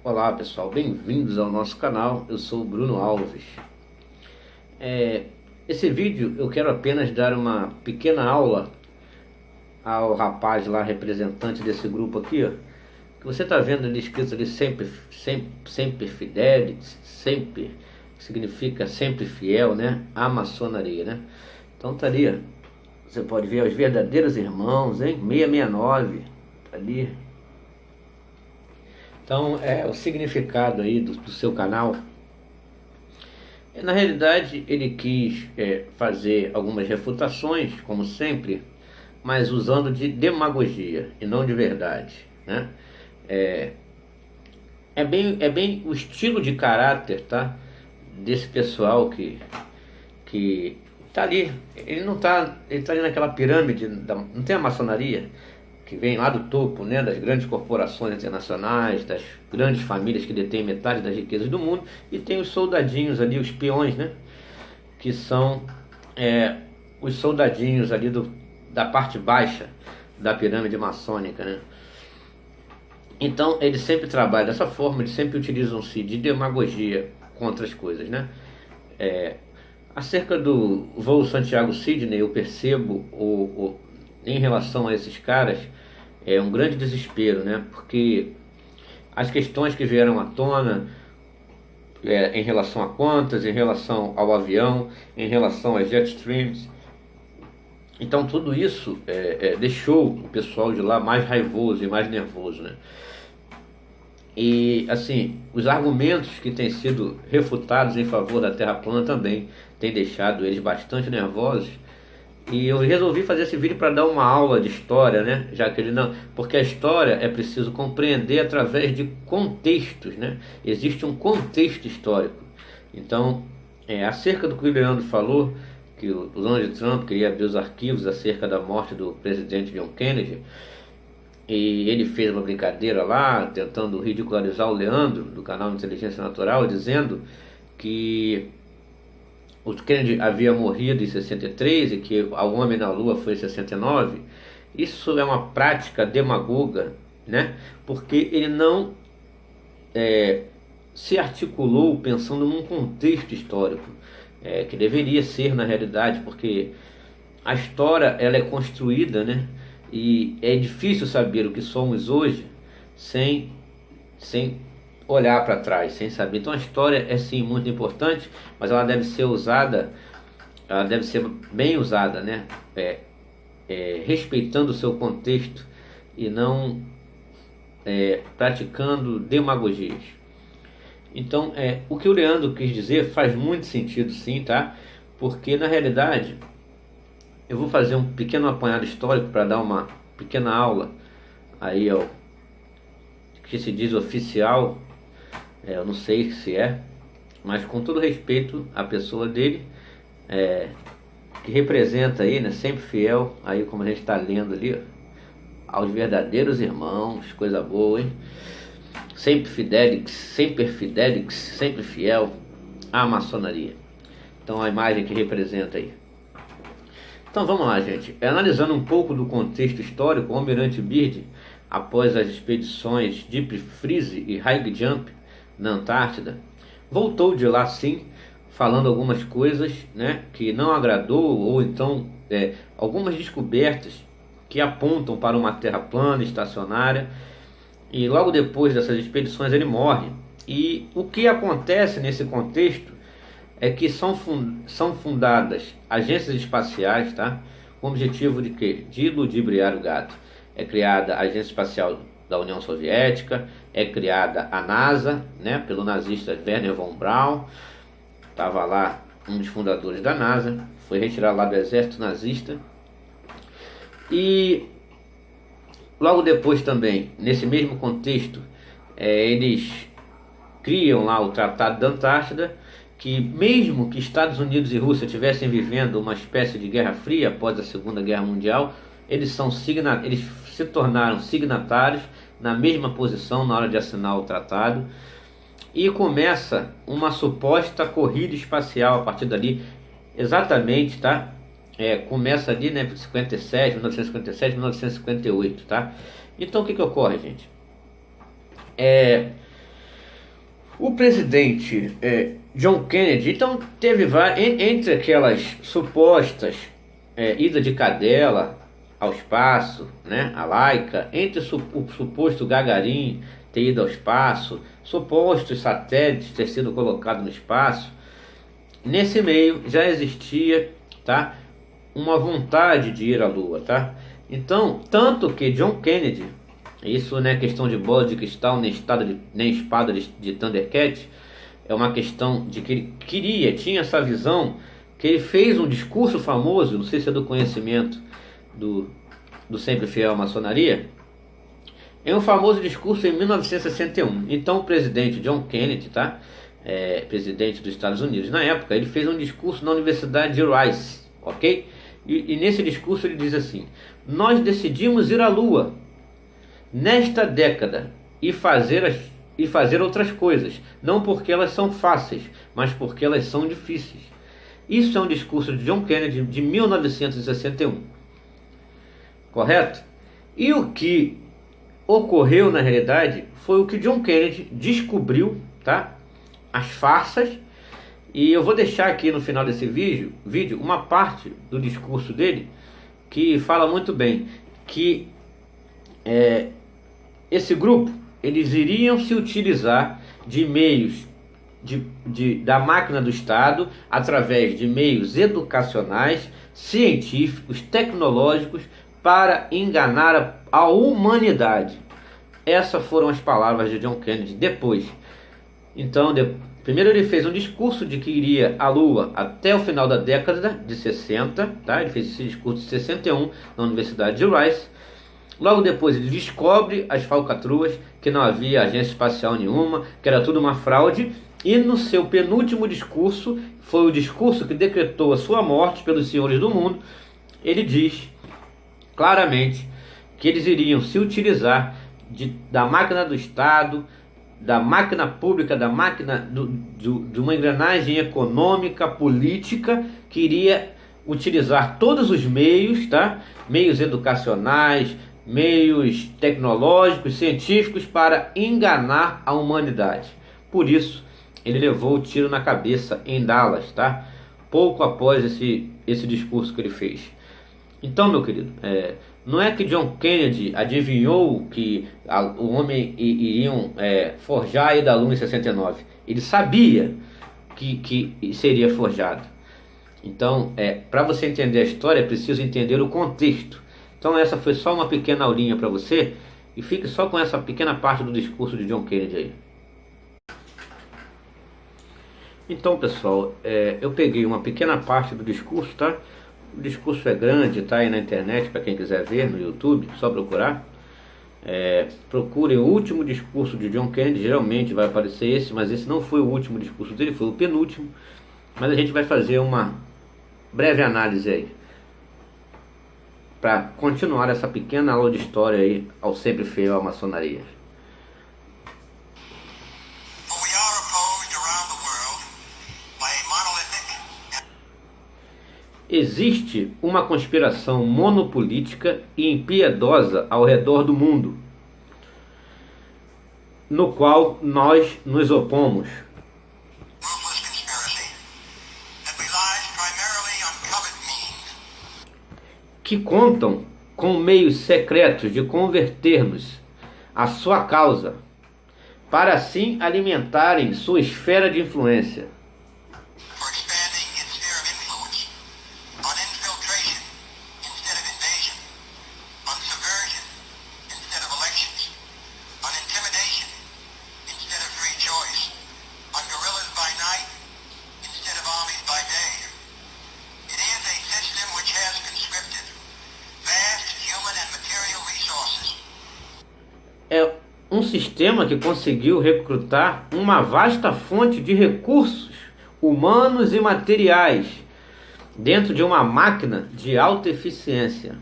Olá pessoal, bem-vindos ao nosso canal. Eu sou o Bruno Alves. Esse vídeo eu quero apenas dar uma pequena aula ao rapaz lá, representante desse grupo aqui, ó, que você está vendo ali escrito ali sempre fidelis, sempre significa sempre fiel, né? A maçonaria, né? Então tá ali, ó. Você pode ver os verdadeiros irmãos, hein? 669, tá ali. Então, o significado aí do seu canal, na realidade, ele quis fazer algumas refutações, como sempre, mas usando de demagogia e não de verdade, né? É bem o estilo de caráter, tá? Desse pessoal que tá ali. Ele tá ali naquela pirâmide, não tem a maçonaria que vem lá do topo, né, das grandes corporações internacionais, das grandes famílias que detêm metade das riquezas do mundo, e tem os soldadinhos ali, os peões, né, que são os soldadinhos ali da parte baixa da pirâmide maçônica, né. Então eles sempre trabalham dessa forma, eles sempre utilizam-se de demagogia contra as coisas, né. Acerca do voo Santiago-Sydney, eu percebo em relação a esses caras, é um grande desespero, né? Porque as questões que vieram à tona em relação a Qantas, em relação ao avião, em relação às Jetstreams, então tudo isso deixou o pessoal de lá mais raivoso e mais nervoso, né? E assim, os argumentos que têm sido refutados em favor da Terra plana também têm deixado eles bastante nervosos. E eu resolvi fazer esse vídeo para dar uma aula de história, né? Já que porque a história é preciso compreender através de contextos, né? Existe um contexto histórico. Então, acerca do que o Leandro falou, que o Donald Trump queria abrir os arquivos acerca da morte do presidente John Kennedy, e ele fez uma brincadeira lá, tentando ridicularizar o Leandro, do canal Inteligência Natural, dizendo que o Kennedy havia morrido em 63 e que o homem na lua foi em 69, isso é uma prática demagoga, né? Porque ele não se articulou pensando num contexto histórico, que deveria ser na realidade, porque a história ela é construída, né? E é difícil saber o que somos hoje sem olhar para trás, sem saber. Então a história é sim muito importante, mas ela deve ser usada, ela deve ser bem usada, né? Respeitando o seu contexto e não praticando demagogias. Então o que o Leandro quis dizer faz muito sentido sim, tá? Porque na realidade eu vou fazer um pequeno apanhado histórico para dar uma pequena aula aí ao que se diz oficial. Eu não sei se mas com todo respeito à pessoa dele, que representa aí, né, sempre fiel, aí como a gente está lendo ali, ó, aos verdadeiros irmãos, coisa boa, hein? Sempre fidelix, sempre fiel à maçonaria. Então a imagem que representa aí. Então vamos lá, gente. Analisando um pouco do contexto histórico, o Almirante Byrd, após as expedições Deep Freeze e High Jump na Antártida, voltou de lá sim, falando algumas coisas, né, que não agradou, ou então algumas descobertas que apontam para uma terra plana, estacionária, e logo depois dessas expedições ele morre. E o que acontece nesse contexto é que são fundadas agências espaciais, tá? Com o objetivo de quê? De ludibriar o gato. É criada a Agência Espacial da União Soviética, é criada a NASA, né, pelo nazista Wernher von Braun, estava lá um dos fundadores da NASA, foi retirado lá do exército nazista. E logo depois também, nesse mesmo contexto, eles criam lá o Tratado da Antártida, que mesmo que Estados Unidos e Rússia estivessem vivendo uma espécie de Guerra Fria após a Segunda Guerra Mundial, eles se tornaram signatários na mesma posição na hora de assinar o tratado, e começa uma suposta corrida espacial a partir dali, exatamente, tá? Começa ali, né, 1957, 1958, tá? Então o que ocorre, gente? O presidente John Kennedy, então, teve entre aquelas supostas ida de cadela ao espaço, né, a Laika, entre o suposto Gagarin ter ido ao espaço, supostos satélites ter sido colocados no espaço, nesse meio já existia, tá, uma vontade de ir à Lua, tá? Então, tanto que John Kennedy, isso não é questão de bola de cristal, nem espada de Thundercat, é uma questão de que ele tinha essa visão, que ele fez um discurso famoso, não sei se é do conhecimento do Sempre Fiel à Maçonaria, é um famoso discurso em 1961. Então o presidente John Kennedy, tá? Presidente dos Estados Unidos na época, ele fez um discurso na Universidade de Rice, ok? E nesse discurso ele diz assim: nós decidimos ir à Lua nesta década e fazer outras coisas, não porque elas são fáceis, mas porque elas são difíceis. Isso é um discurso de John Kennedy de 1961, correto? E o que ocorreu na realidade foi o que John Kennedy descobriu, tá? As farsas. E eu vou deixar aqui no final desse vídeo uma parte do discurso dele que fala muito bem que esse grupo, eles iriam se utilizar de meios da máquina do Estado através de meios educacionais, científicos, tecnológicos, para enganar a humanidade. Essas foram as palavras de John Kennedy depois. Então, primeiro ele fez um discurso de que iria à Lua até o final da década de 60, tá? Ele fez esse discurso em 61 na Universidade de Rice. Logo depois ele descobre as falcatruas, que não havia agência espacial nenhuma, que era tudo uma fraude. E no seu penúltimo discurso, foi o discurso que decretou a sua morte pelos senhores do mundo, ele diz claramente que eles iriam se utilizar da máquina do Estado, da máquina pública, da máquina de uma engrenagem econômica, política, que iria utilizar todos os meios, tá? Meios educacionais, meios tecnológicos, científicos, para enganar a humanidade. Por isso, ele levou o tiro na cabeça em Dallas, tá? Pouco após esse discurso que ele fez. Então, meu querido, não é que John Kennedy adivinhou que o homem iriam forjar a ida à Lua em 69. Ele sabia que seria forjado. Então, para você entender a história, é preciso entender o contexto. Então, essa foi só uma pequena aulinha para você, e fique só com essa pequena parte do discurso de John Kennedy aí. Então, pessoal, eu peguei uma pequena parte do discurso, tá? O discurso é grande, tá aí na internet para quem quiser ver no YouTube, só procurar. Procurem o último discurso de John Kennedy, geralmente vai aparecer esse, mas esse não foi o último discurso dele, foi o penúltimo. Mas a gente vai fazer uma breve análise aí, para continuar essa pequena aula de história aí ao Sempre Fiel à Maçonaria. Existe uma conspiração monopolítica e impiedosa ao redor do mundo, no qual nós nos opomos. Que contam com meios secretos de converter-nos à sua causa, para assim alimentarem sua esfera de influência. É um sistema que conseguiu recrutar uma vasta fonte de recursos humanos e materiais dentro de uma máquina de alta eficiência.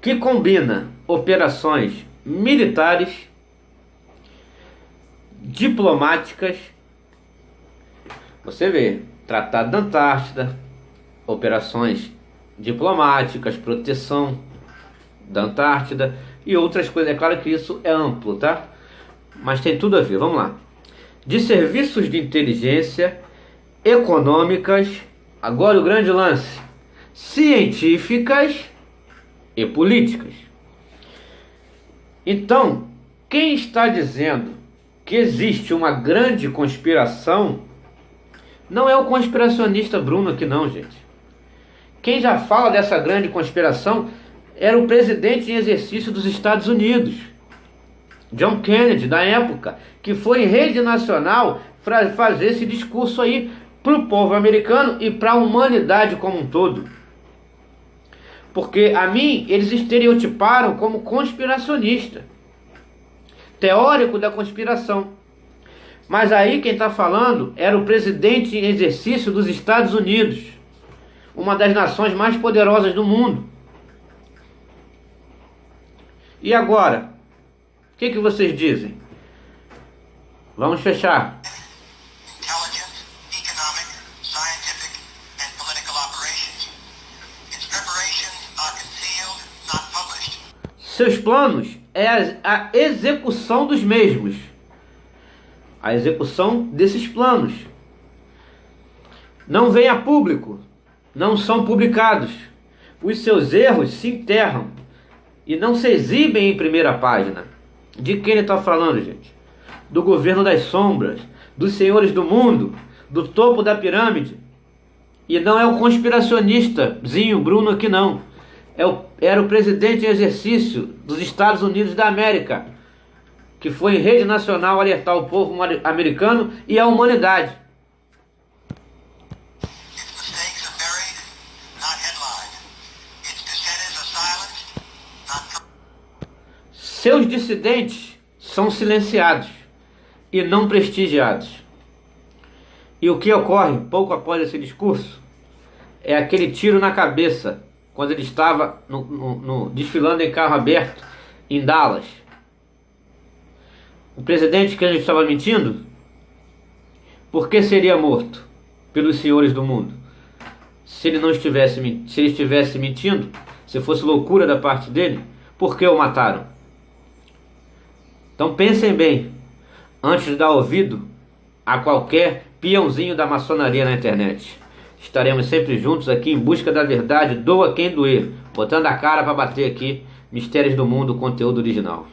que combina operações militares, diplomáticas. Você vê, Tratado da Antártida, operações diplomáticas, proteção da Antártida e outras coisas. É claro que isso é amplo, tá? Mas tem tudo a ver. Vamos lá. De serviços de inteligência, econômicas, agora o grande lance, científicas e políticas. Então, quem está dizendo que existe uma grande conspiração não é o conspiracionista Bruno aqui não, gente. Quem já fala dessa grande conspiração era o presidente em exercício dos Estados Unidos, John Kennedy, da época, que foi em rede nacional para fazer esse discurso aí para o povo americano e para a humanidade como um todo. Porque a mim eles estereotiparam como conspiracionista, teórico da conspiração. Mas aí quem está falando era o presidente em exercício dos Estados Unidos, uma das nações mais poderosas do mundo. E agora? O que vocês dizem? Vamos fechar. Seus planos é a execução dos mesmos. A execução desses planos. Não vem a público. Não são publicados. Os seus erros se enterram e não se exibem em primeira página. De quem ele está falando, gente? Do governo das sombras, dos senhores do mundo, do topo da pirâmide. E não é o conspiracionistazinho Bruno aqui não. Era o presidente em exercício dos Estados Unidos da América, que foi em rede nacional alertar o povo americano e a humanidade. Seus dissidentes são silenciados e não prestigiados. E o que ocorre pouco após esse discurso é aquele tiro na cabeça quando ele estava desfilando em carro aberto em Dallas. O presidente que ele estava mentindo, por que seria morto pelos senhores do mundo? Se ele estivesse mentindo, se fosse loucura da parte dele, por que o mataram? Então pensem bem, antes de dar ouvido a qualquer peãozinho da maçonaria na internet. Estaremos sempre juntos aqui em busca da verdade, doa quem doer, botando a cara para bater aqui, Mistérios do Mundo, conteúdo original.